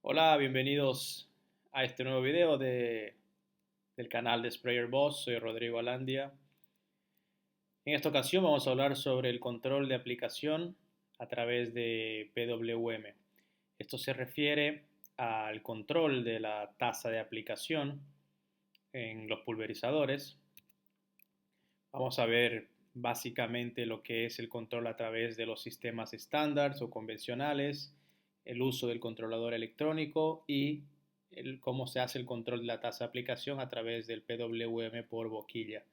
Hola, bienvenidos a este nuevo video del canal de Sprayer Boss. Soy Rodrigo Alandia. En esta ocasión vamos a hablar sobre el control de aplicación a través de PWM. Esto se refiere al control de la tasa de aplicación en los pulverizadores. Vamos a ver básicamente lo que es el control a través de los sistemas estándar o convencionales, el uso del controlador electrónico y cómo se hace el control de la tasa de aplicación a través del PWM por boquilla.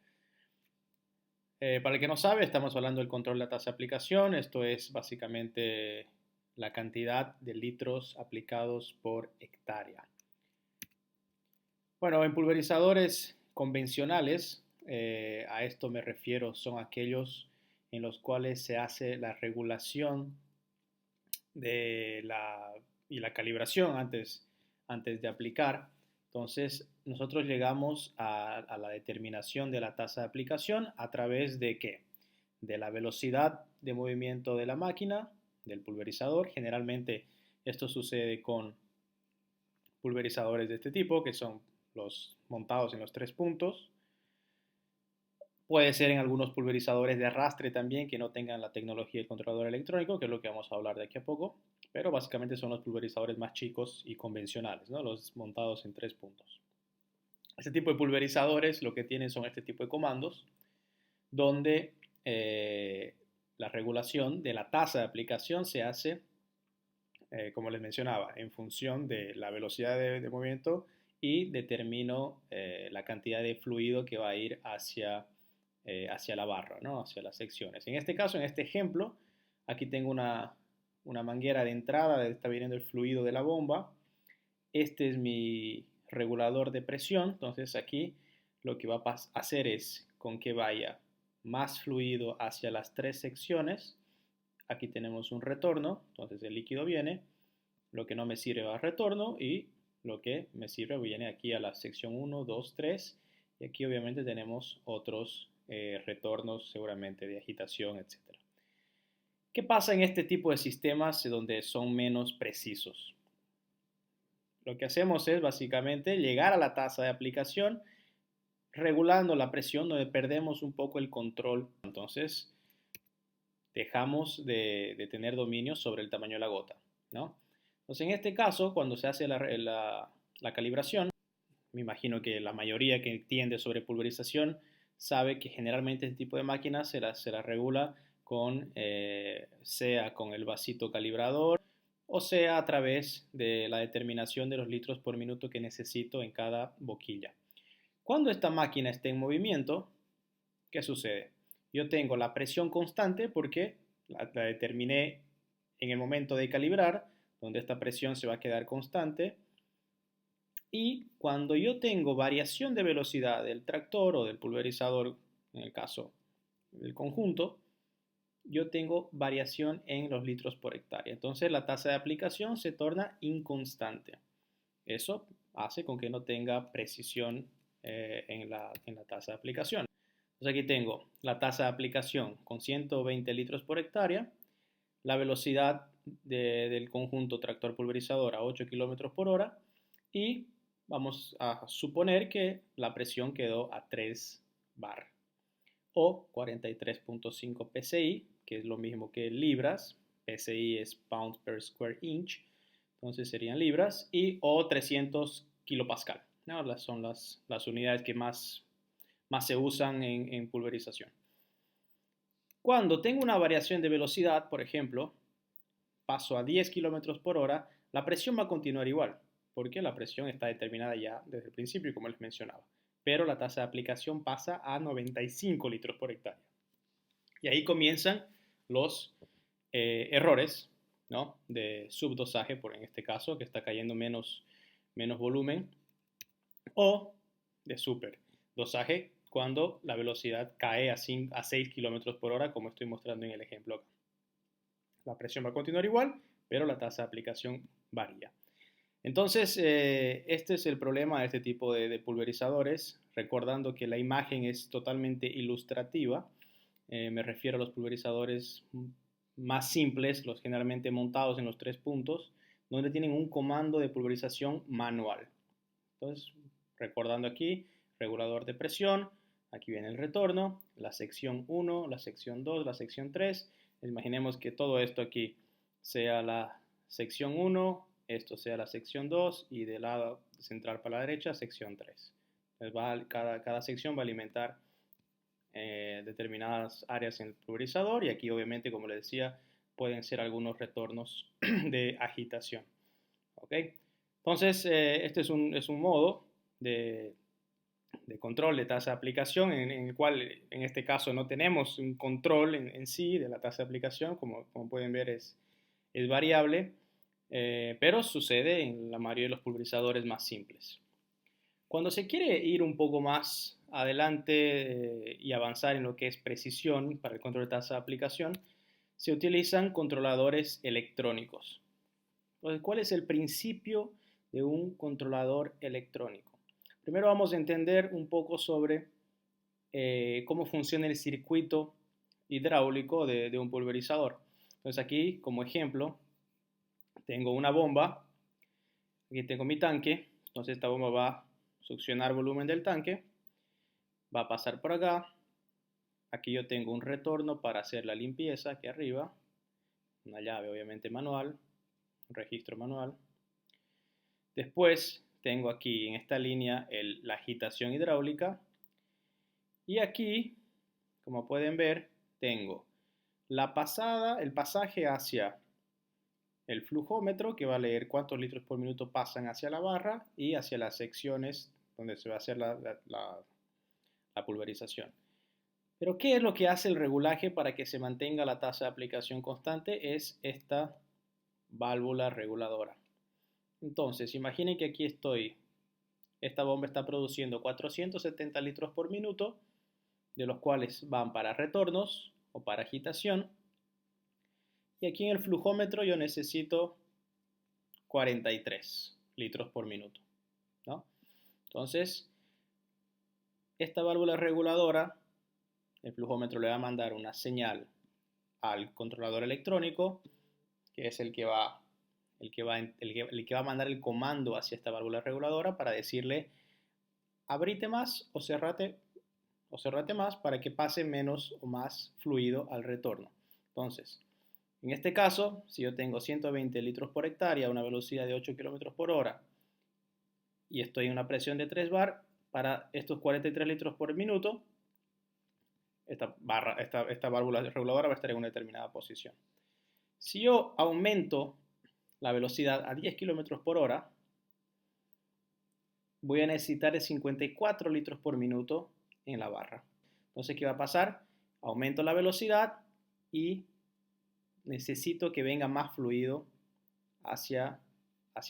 Para el que no sabe, estamos hablando del control de la tasa de aplicación. Esto es básicamente la cantidad de litros aplicados por hectárea. Bueno, en pulverizadores convencionales, a esto me refiero, son aquellos en los cuales se hace la regulación y la calibración antes de aplicar. Entonces, nosotros llegamos a la determinación de la tasa de aplicación a través de ¿qué? De la velocidad de movimiento de la máquina, del pulverizador. Generalmente esto sucede con pulverizadores de este tipo, que son los montados en los 3 puntos. Puede ser en algunos pulverizadores de arrastre también que no tengan la tecnología del controlador electrónico, que es lo que vamos a hablar de aquí a poco, pero básicamente son los pulverizadores más chicos y convencionales, ¿no? Los montados en 3 puntos. Este tipo de pulverizadores lo que tienen son este tipo de comandos, donde la regulación de la tasa de aplicación se hace, como les mencionaba, en función de la velocidad de movimiento y determino la cantidad de fluido que va a ir hacia la barra, ¿no? Hacia las secciones. En este caso, en este ejemplo, aquí tengo una manguera de entrada, está viniendo el fluido de la bomba. Este es mi regulador de presión, entonces aquí lo que va a hacer es con que vaya más fluido hacia las 3 secciones. Aquí tenemos un retorno, entonces el líquido viene, lo que no me sirve va a retorno y lo que me sirve viene aquí a la sección 1, 2, 3 y aquí obviamente tenemos otros retornos seguramente de agitación, etc. ¿Qué pasa en este tipo de sistemas donde son menos precisos? Lo que hacemos es básicamente llegar a la tasa de aplicación regulando la presión donde perdemos un poco el control. Entonces dejamos de tener dominio sobre el tamaño de la gota, ¿no? Entonces en este caso, cuando se hace la calibración, me imagino que la mayoría que entiende sobre pulverización sabe que generalmente este tipo de máquinas se la regula sea con el vasito calibrador o sea a través de la determinación de los litros por minuto que necesito en cada boquilla. Cuando esta máquina esté en movimiento, ¿qué sucede? Yo tengo la presión constante porque la determiné en el momento de calibrar, donde esta presión se va a quedar constante. Y cuando yo tengo variación de velocidad del tractor o del pulverizador, en el caso del conjunto, yo tengo variación en los litros por hectárea. Entonces la tasa de aplicación se torna inconstante. Eso hace con que no tenga precisión en la tasa de aplicación. Entonces aquí tengo la tasa de aplicación con 120 litros por hectárea, la velocidad del conjunto tractor pulverizador a 8 kilómetros por hora y vamos a suponer que la presión quedó a 3 bar o 43.5 psi, que es lo mismo que libras. PSI es pounds per square inch, entonces serían libras, o 300 kilopascal, ¿no? Son las unidades que más se usan en pulverización. Cuando tengo una variación de velocidad, por ejemplo, paso a 10 kilómetros por hora, la presión va a continuar igual, porque la presión está determinada ya desde el principio, como les mencionaba. Pero la tasa de aplicación pasa a 95 litros por hectárea. Y ahí comienzan los errores, ¿no? De subdosaje, por en este caso, que está cayendo menos volumen, o de superdosaje, cuando la velocidad cae a 6 kilómetros por hora, como estoy mostrando en el ejemplo acá. La presión va a continuar igual, pero la tasa de aplicación varía. Entonces, este es el problema de este tipo de pulverizadores, recordando que la imagen es totalmente ilustrativa. Me refiero a los pulverizadores más simples, los generalmente montados en los 3 puntos, donde tienen un comando de pulverización manual. Entonces, recordando aquí, regulador de presión, aquí viene el retorno, la sección 1, la sección 2, la sección 3. Imaginemos que todo esto aquí sea la sección 1, esto sea la sección 2 y del lado central para la derecha, sección 3. Entonces cada sección va a alimentar determinadas áreas en el pulverizador y aquí obviamente, como les decía, pueden ser algunos retornos de agitación. ¿Ok? Entonces, este es un modo de control de tasa de aplicación en el cual en este caso no tenemos un control en sí de la tasa de aplicación, como pueden ver es variable, pero sucede en la mayoría de los pulverizadores más simples. Cuando se quiere ir un poco más adelante y avanzar en lo que es precisión para el control de tasa de aplicación, se utilizan controladores electrónicos. Entonces, ¿cuál es el principio de un controlador electrónico? Primero vamos a entender un poco sobre cómo funciona el circuito hidráulico de un pulverizador. Entonces aquí, como ejemplo, tengo una bomba, aquí tengo mi tanque, entonces esta bomba va a succionar volumen del tanque, va a pasar por acá, aquí yo tengo un retorno para hacer la limpieza aquí arriba, una llave obviamente manual, un registro manual. Después tengo aquí en esta línea la agitación hidráulica y aquí, como pueden ver, tengo el pasaje hacia el flujómetro que va a leer cuántos litros por minuto pasan hacia la barra y hacia las secciones donde se va a hacer la pulverización. Pero ¿qué es lo que hace el regulaje para que se mantenga la tasa de aplicación constante? Es esta válvula reguladora. Entonces, imaginen que aquí esta bomba está produciendo 470 litros por minuto, de los cuales van para retornos o para agitación. Y aquí en el flujómetro yo necesito 43 litros por minuto, ¿no? Entonces, esta válvula reguladora, el flujómetro le va a mandar una señal al controlador electrónico, que es el que va a mandar el comando hacia esta válvula reguladora para decirle abrite más o cerrate más para que pase menos o más fluido al retorno. Entonces, en este caso, si yo tengo 120 litros por hectárea, una velocidad de 8 km por hora y estoy en una presión de 3 bar, para estos 43 litros por minuto, esta válvula reguladora va a estar en una determinada posición. Si yo aumento la velocidad a 10 km por hora, voy a necesitar de 54 litros por minuto en la barra. Entonces, ¿qué va a pasar? Aumento la velocidad y necesito que venga más fluido hacia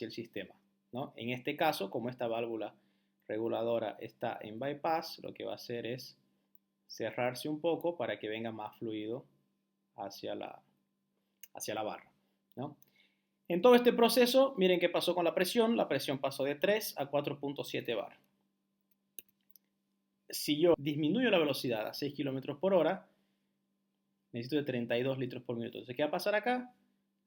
el sistema, ¿no? En este caso, como esta válvula reguladora está en bypass, lo que va a hacer es cerrarse un poco para que venga más fluido hacia la barra, ¿no? En todo este proceso, miren qué pasó con la presión. La presión pasó de 3 a 4.7 bar. Si yo disminuyo la velocidad a 6 km por hora, necesito de 32 litros por minuto. Entonces, ¿qué va a pasar acá?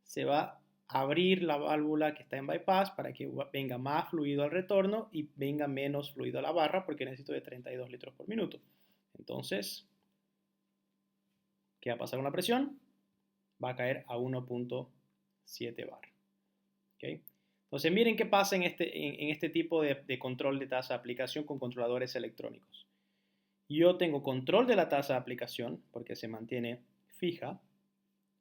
Se va a abrir la válvula que está en bypass para que venga más fluido al retorno y venga menos fluido a la barra porque necesito de 32 litros por minuto. Entonces, ¿qué va a pasar con la presión? Va a caer a 1.7 bar. ¿Okay? Entonces, miren qué pasa en este tipo de control de tasa de aplicación con controladores electrónicos. Yo tengo control de la tasa de aplicación porque se mantiene fija.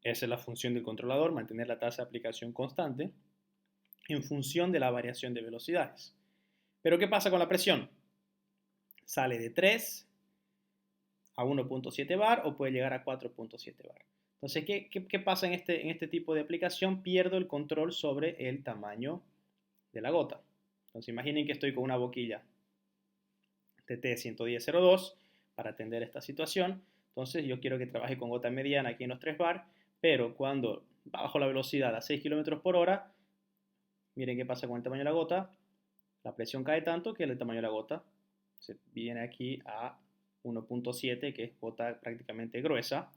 Esa es la función del controlador, mantener la tasa de aplicación constante en función de la variación de velocidades. Pero ¿qué pasa con la presión? Sale de 3 a 1.7 bar o puede llegar a 4.7 bar. Entonces, ¿qué pasa en este tipo de aplicación? Pierdo el control sobre el tamaño de la gota. Entonces, imaginen que estoy con una boquilla TT11002 para atender esta situación. Entonces, yo quiero que trabaje con gota mediana aquí en los 3 bar, pero cuando bajo la velocidad a 6 km por hora, miren qué pasa con el tamaño de la gota. La presión cae tanto que el tamaño de la gota se viene aquí a 1.7, que es gota prácticamente gruesa.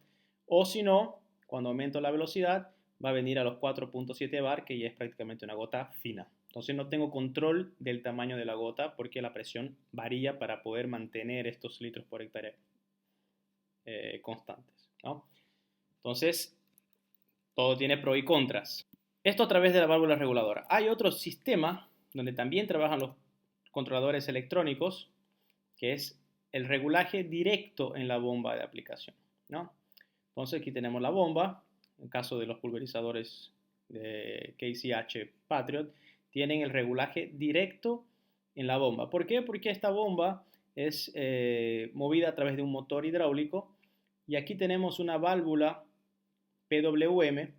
O si no, cuando aumento la velocidad, va a venir a los 4.7 bar, que ya es prácticamente una gota fina. Entonces no tengo control del tamaño de la gota porque la presión varía para poder mantener estos litros por hectárea constantes, ¿no? Entonces, todo tiene pros y contras. Esto a través de la válvula reguladora. Hay otro sistema donde también trabajan los controladores electrónicos, que es el regulaje directo en la bomba de aplicación, ¿no? Entonces aquí tenemos la bomba, en el caso de los pulverizadores de KCH Patriot, tienen el regulaje directo en la bomba. ¿Por qué? Porque esta bomba es movida a través de un motor hidráulico y aquí tenemos una válvula PWM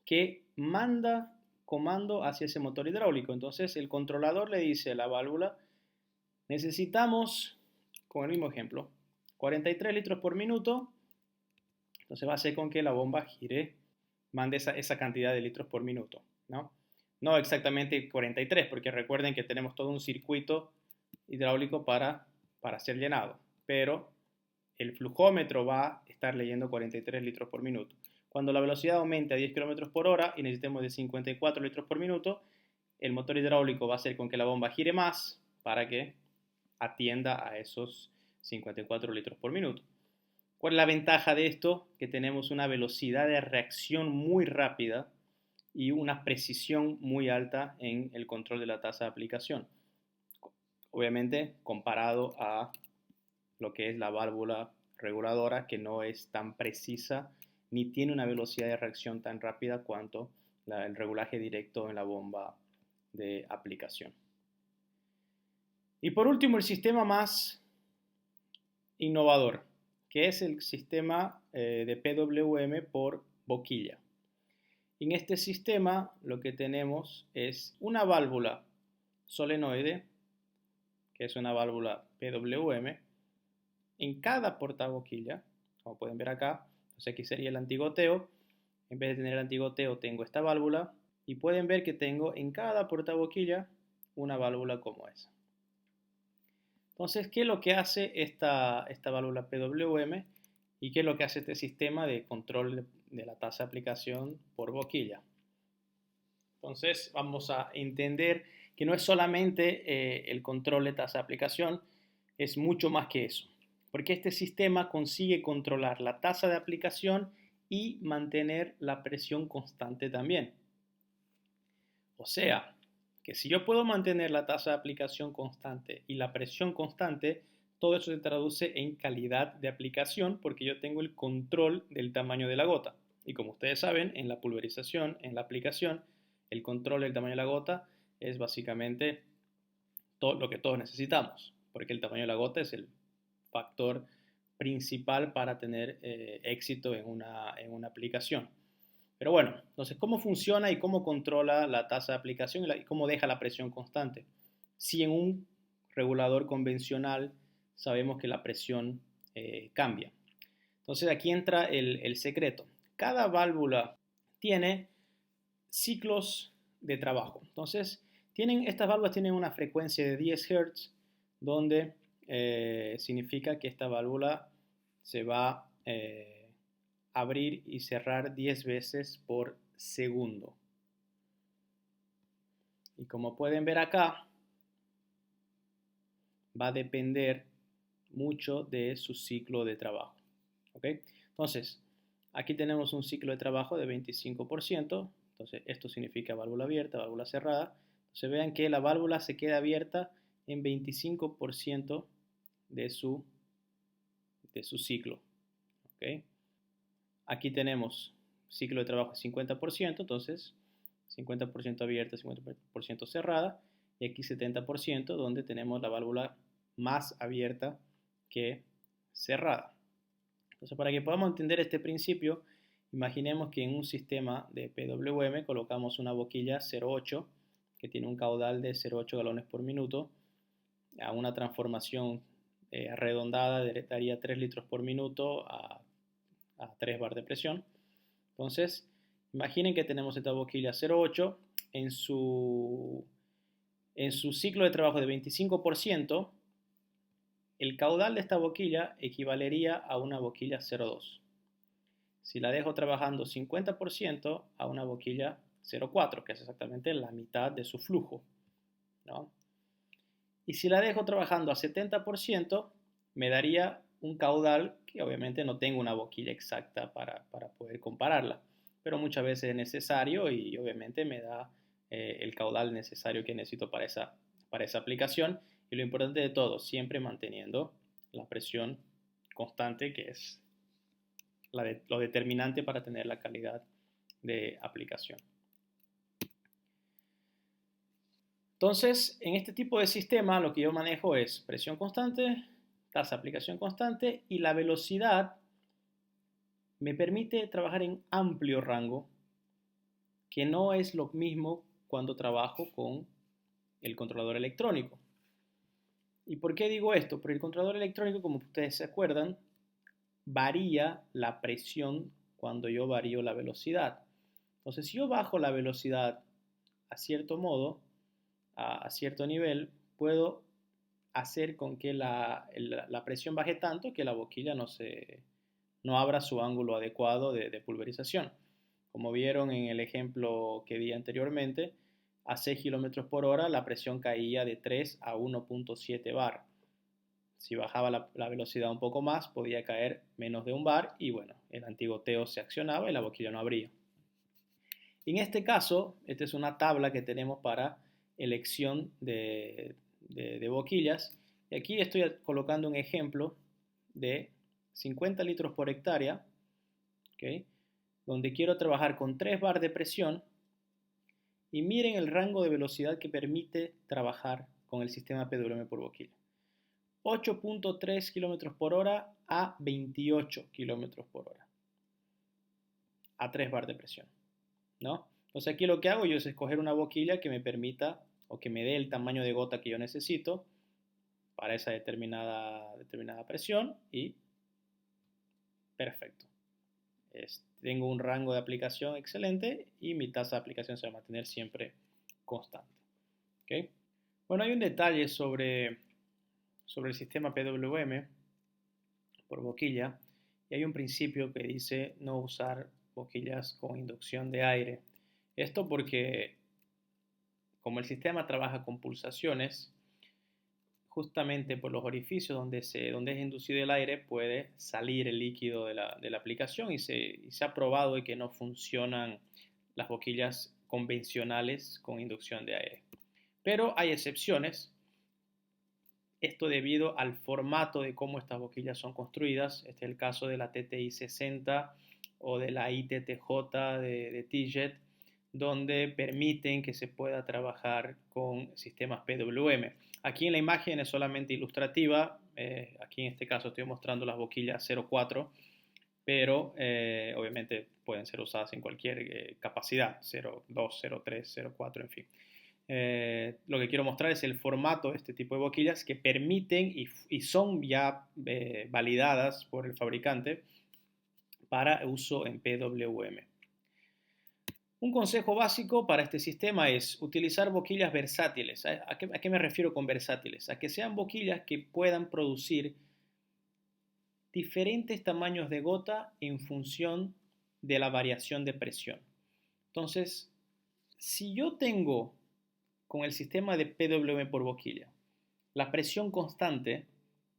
que manda comando hacia ese motor hidráulico. Entonces el controlador le dice a la válvula, necesitamos, con el mismo ejemplo, 43 litros por minuto. Entonces va a hacer con que la bomba gire, mande esa cantidad de litros por minuto, ¿no? No exactamente 43, porque recuerden que tenemos todo un circuito hidráulico para ser llenado, pero el flujómetro va a estar leyendo 43 litros por minuto. Cuando la velocidad aumente a 10 km por hora y necesitemos de 54 litros por minuto, el motor hidráulico va a hacer con que la bomba gire más para que atienda a esos 54 litros por minuto. ¿Cuál es la ventaja de esto? Que tenemos una velocidad de reacción muy rápida y una precisión muy alta en el control de la tasa de aplicación. Obviamente comparado a lo que es la válvula reguladora, que no es tan precisa ni tiene una velocidad de reacción tan rápida cuanto el regulaje directo en la bomba de aplicación. Y por último, el sistema más innovador, que es el sistema de PWM por boquilla. En este sistema lo que tenemos es una válvula solenoide, que es una válvula PWM, en cada portaboquilla, como pueden ver acá. Entonces aquí sería el antigoteo. En vez de tener el antigoteo tengo esta válvula y pueden ver que tengo en cada portaboquilla una válvula como esa. Entonces, ¿qué es lo que hace esta válvula PWM y qué es lo que hace este sistema de control de la tasa de aplicación por boquilla? Entonces, vamos a entender que no es solamente el control de tasa de aplicación, es mucho más que eso, porque este sistema consigue controlar la tasa de aplicación y mantener la presión constante también. O sea, que si yo puedo mantener la tasa de aplicación constante y la presión constante, todo eso se traduce en calidad de aplicación porque yo tengo el control del tamaño de la gota. Y como ustedes saben, en la pulverización, en la aplicación, el control del tamaño de la gota es básicamente todo lo que todos necesitamos, porque el tamaño de la gota es el factor principal para tener éxito en una aplicación. Pero bueno, entonces, ¿cómo funciona y cómo controla la tasa de aplicación y cómo deja la presión constante? Si en un regulador convencional sabemos que la presión cambia. Entonces, aquí entra el secreto. Cada válvula tiene ciclos de trabajo. Entonces, estas válvulas tienen una frecuencia de 10 Hz, donde significa que esta válvula se va abrir y cerrar 10 veces por segundo. Y como pueden ver acá, va a depender mucho de su ciclo de trabajo. ¿Ok? Entonces, aquí tenemos un ciclo de trabajo de 25%. Entonces, esto significa válvula abierta, válvula cerrada. Entonces, vean que la válvula se queda abierta en 25% de su ciclo. ¿Ok? Aquí tenemos ciclo de trabajo de 50%, entonces 50% abierta, 50% cerrada, y aquí 70% donde tenemos la válvula más abierta que cerrada. Entonces, para que podamos entender este principio, imaginemos que en un sistema de PWM colocamos una boquilla 0,8 que tiene un caudal de 0,8 galones por minuto a una transformación redondada daría 3 litros por minuto a 3 bar de presión. Entonces, imaginen que tenemos esta boquilla 0,8 en su ciclo de trabajo de 25%, el caudal de esta boquilla equivalería a una boquilla 0,2. Si la dejo trabajando 50% a una boquilla 0,4, que es exactamente la mitad de su flujo, ¿no? Y si la dejo trabajando a 70%, me daría un caudal que obviamente no tengo una boquilla exacta para poder compararla, pero muchas veces es necesario y obviamente me da el caudal necesario que necesito para esa aplicación. Y lo importante de todo, siempre manteniendo la presión constante, que es lo determinante para tener la calidad de aplicación. Entonces, en este tipo de sistema lo que yo manejo es presión constante, tasa de aplicación constante y la velocidad me permite trabajar en amplio rango, que no es lo mismo cuando trabajo con el controlador electrónico. ¿Y por qué digo esto? Porque el controlador electrónico, como ustedes se acuerdan, varía la presión cuando yo varío la velocidad. Entonces, si yo bajo la velocidad a cierto modo, a cierto nivel, puedo hacer con que la presión baje tanto que la boquilla no abra su ángulo adecuado de pulverización. Como vieron en el ejemplo que di anteriormente, a 6 km por hora la presión caía de 3 a 1.7 bar. Si bajaba la velocidad un poco más, podía caer menos de un bar y bueno, el antigoteo se accionaba y la boquilla no abría. En este caso, esta es una tabla que tenemos para elección de boquillas. Y aquí estoy colocando un ejemplo de 50 litros por hectárea, ¿okay? Donde quiero trabajar con 3 bar de presión. Y miren el rango de velocidad que permite trabajar con el sistema PWM por boquilla. 8.3 km por hora a 28 km por hora. A 3 bar de presión, ¿no? Entonces aquí lo que hago yo es escoger una boquilla que me permita o que me dé el tamaño de gota que yo necesito para esa determinada presión y perfecto. Tengo un rango de aplicación excelente y mi tasa de aplicación se va a mantener siempre constante. ¿Okay? Bueno, hay un detalle sobre el sistema PWM por boquilla y hay un principio que dice no usar boquillas con inducción de aire. Esto porque como el sistema trabaja con pulsaciones, justamente por los orificios donde es inducido el aire puede salir el líquido de la aplicación y se ha probado de que no funcionan las boquillas convencionales con inducción de aire. Pero hay excepciones. Esto debido al formato de cómo estas boquillas son construidas. Este es el caso de la TTI 60 o de la ITTJ de TIJET, donde permiten que se pueda trabajar con sistemas PWM. Aquí en la imagen es solamente ilustrativa. Aquí en este caso estoy mostrando las boquillas 0,4, pero obviamente pueden ser usadas en cualquier capacidad, 0,2, 0,3, 0,4, en fin. Lo que quiero mostrar es el formato de este tipo de boquillas que permiten y son ya validadas por el fabricante para uso en PWM. Un consejo básico para este sistema es utilizar boquillas versátiles. ¿A qué me refiero con versátiles? A que sean boquillas que puedan producir diferentes tamaños de gota en función de la variación de presión. Entonces, si yo tengo con el sistema de PWM por boquilla la presión constante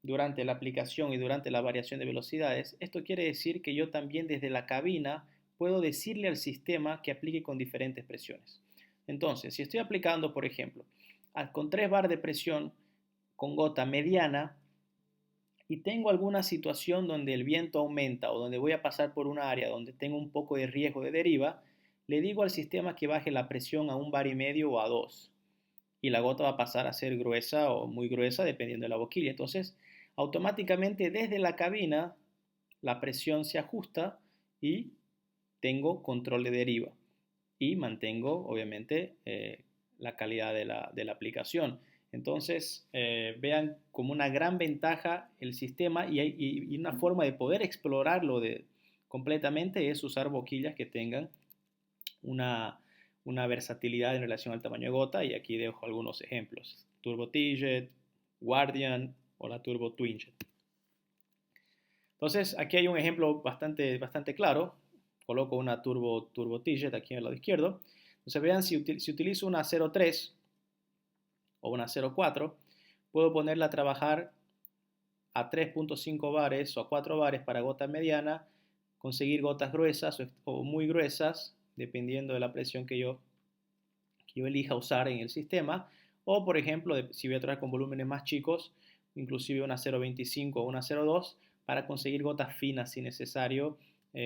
durante la aplicación y durante la variación de velocidades, esto quiere decir que yo también desde la cabina puedo decirle al sistema que aplique con diferentes presiones. Entonces, si estoy aplicando, por ejemplo, con 3 bar de presión con gota mediana y tengo alguna situación donde el viento aumenta o donde voy a pasar por una área donde tengo un poco de riesgo de deriva, le digo al sistema que baje la presión a 1,5 bar o a 2 y la gota va a pasar a ser gruesa o muy gruesa dependiendo de la boquilla. Entonces, automáticamente desde la cabina la presión se ajusta y tengo control de deriva y mantengo obviamente la calidad de la aplicación. Entonces, vean como una gran ventaja el sistema y una forma de poder explorarlo completamente es usar boquillas que tengan una versatilidad en relación al tamaño de gota y aquí dejo algunos ejemplos. Turbo TIJET, Guardian o la Turbo Twinjet. Entonces, aquí hay un ejemplo bastante claro. Coloco una turbo T-Jet aquí en el lado izquierdo. Entonces, vean, si utilizo una 0.3 o una 0.4, puedo ponerla a trabajar a 3.5 bares o a 4 bares para gota mediana, conseguir gotas gruesas o muy gruesas, dependiendo de la presión que yo elija usar en el sistema. O, por ejemplo, si voy a trabajar con volúmenes más chicos, inclusive una 0.25 o una 0.2, para conseguir gotas finas si necesario,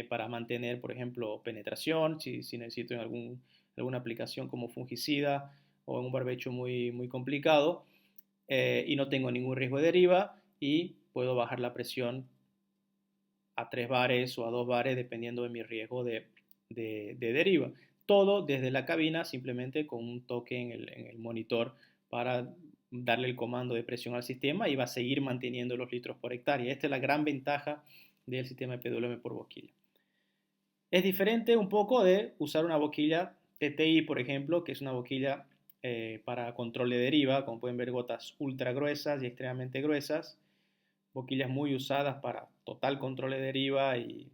para mantener, por ejemplo, penetración, si necesito en alguna aplicación como fungicida o en un barbecho muy complicado, y no tengo ningún riesgo de deriva y puedo bajar la presión a 3 bares o a 2 bares dependiendo de mi riesgo de deriva. Todo desde la cabina, simplemente con un toque en el monitor para darle el comando de presión al sistema y va a seguir manteniendo los litros por hectárea. Esta es la gran ventaja del sistema de PWM por boquilla. Es diferente un poco de usar una boquilla TTI, por ejemplo, que es una boquilla para control de deriva, como pueden ver, gotas ultra gruesas y extremadamente gruesas, boquillas muy usadas para total control de deriva y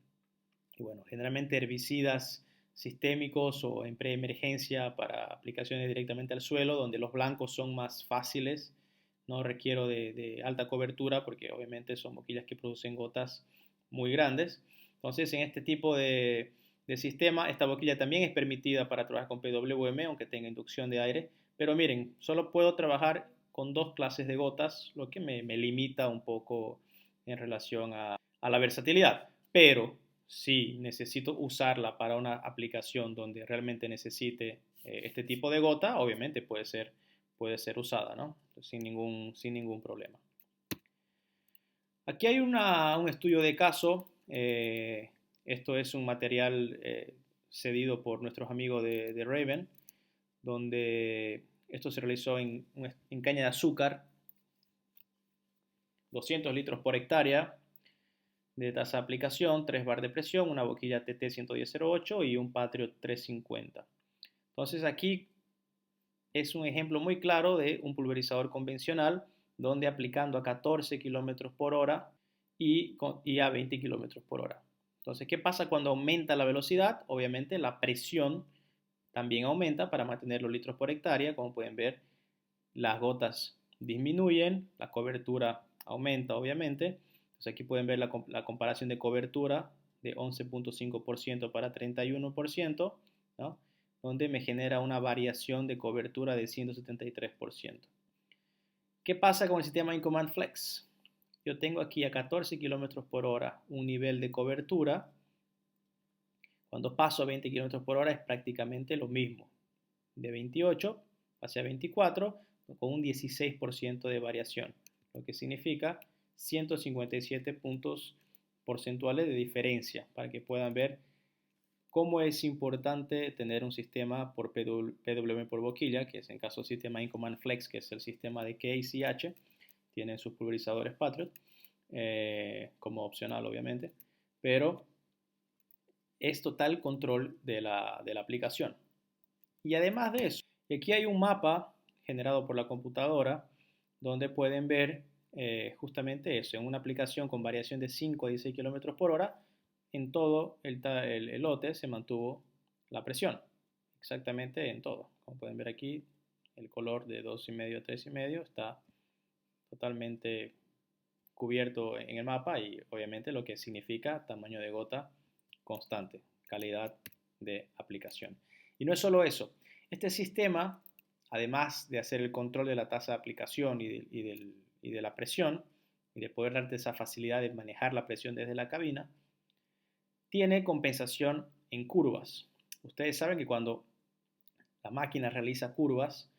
bueno, generalmente herbicidas sistémicos o en preemergencia para aplicaciones directamente al suelo, donde los blancos son más fáciles, no requiero de alta cobertura porque obviamente son boquillas que producen gotas muy grandes. Entonces, en este tipo de sistema, esta boquilla también es permitida para trabajar con PWM, aunque tenga inducción de aire. Pero miren, solo puedo trabajar con dos clases de gotas, lo que me limita un poco en relación a la versatilidad. Pero si necesito usarla para una aplicación donde realmente necesite este tipo de gota, obviamente puede ser usada, ¿no? Sin ningún problema. Aquí hay un estudio de caso. Esto es un material cedido por nuestros amigos de Raven, donde esto se realizó en caña de azúcar, 200 litros por hectárea de tasa de aplicación, 3 bar de presión, una boquilla TT 11008 y un Patriot 350. Entonces aquí es un ejemplo muy claro de un pulverizador convencional donde aplicando a 14 kilómetros por hora y a 20 kilómetros por hora. Entonces, ¿qué pasa cuando aumenta la velocidad? Obviamente la presión también aumenta para mantener los litros por hectárea. Como pueden ver, las gotas disminuyen, la cobertura aumenta obviamente. Entonces aquí pueden ver la comparación de cobertura de 11.5% para 31%, ¿no? Donde me genera una variación de cobertura de 173%. ¿Qué pasa con el sistema InCommand Flex? Yo tengo aquí a 14 kilómetros por hora un nivel de cobertura. Cuando paso a 20 kilómetros por hora es prácticamente lo mismo. De 28 hacia 24 con un 16% de variación, lo que significa 157 puntos porcentuales de diferencia para que puedan ver cómo es importante tener un sistema por PWM por boquilla, que es en caso del sistema InCommand Flex, que es el sistema de KCH, tienen sus pulverizadores Patriot, como opcional obviamente, pero es total control de la aplicación. Y además de eso, aquí hay un mapa generado por la computadora donde pueden ver justamente eso, en una aplicación con variación de 5 a 16 kilómetros por hora, en todo el lote se mantuvo la presión, exactamente en todo. Como pueden ver aquí, el color de 2,5 a 3,5 está totalmente cubierto en el mapa y obviamente lo que significa tamaño de gota constante, calidad de aplicación. Y no es solo eso, este sistema, además de hacer el control de la tasa de aplicación y de la presión, y de poder darte esa facilidad de manejar la presión desde la cabina, tiene compensación en curvas. Ustedes saben que cuando la máquina realiza curvas,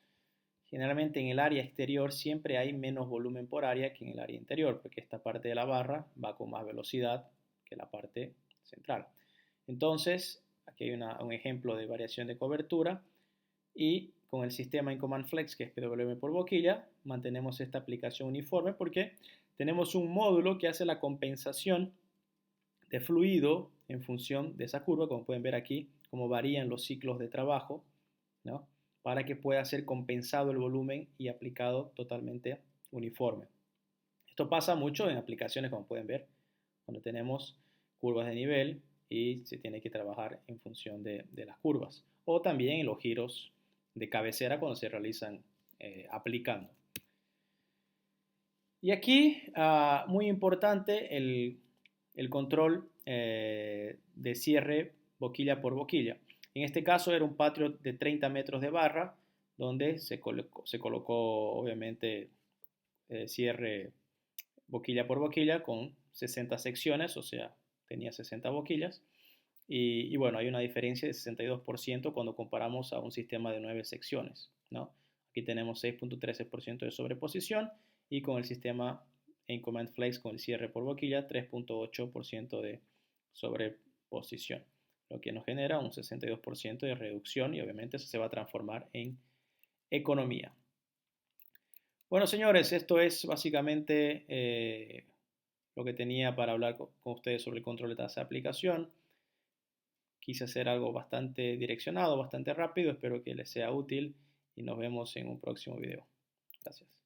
generalmente en el área exterior siempre hay menos volumen por área que en el área interior, porque esta parte de la barra va con más velocidad que la parte central. Entonces, aquí hay un ejemplo de variación de cobertura y con el sistema InCommand Flex, que es PWM por boquilla, mantenemos esta aplicación uniforme porque tenemos un módulo que hace la compensación de fluido en función de esa curva, como pueden ver aquí, cómo varían los ciclos de trabajo, ¿no? Para que pueda ser compensado el volumen y aplicado totalmente uniforme. Esto pasa mucho en aplicaciones, como pueden ver, donde tenemos curvas de nivel y se tiene que trabajar en función de las curvas. O también en los giros de cabecera cuando se realizan aplicando. Y aquí, muy importante, el control de cierre boquilla por boquilla. En este caso era un Patriot de 30 metros de barra, donde se colocó obviamente cierre boquilla por boquilla con 60 secciones, o sea, tenía 60 boquillas. Y bueno, hay una diferencia de 62% cuando comparamos a un sistema de 9 secciones, ¿no? Aquí tenemos 6.13% de sobreposición y con el sistema Incomment Flex con el cierre por boquilla 3.8% de sobreposición, lo que nos genera un 62% de reducción y obviamente eso se va a transformar en economía. Bueno, señores, esto es básicamente lo que tenía para hablar con ustedes sobre el control de tasa de aplicación. Quise hacer algo bastante direccionado, bastante rápido. Espero que les sea útil y nos vemos en un próximo video. Gracias.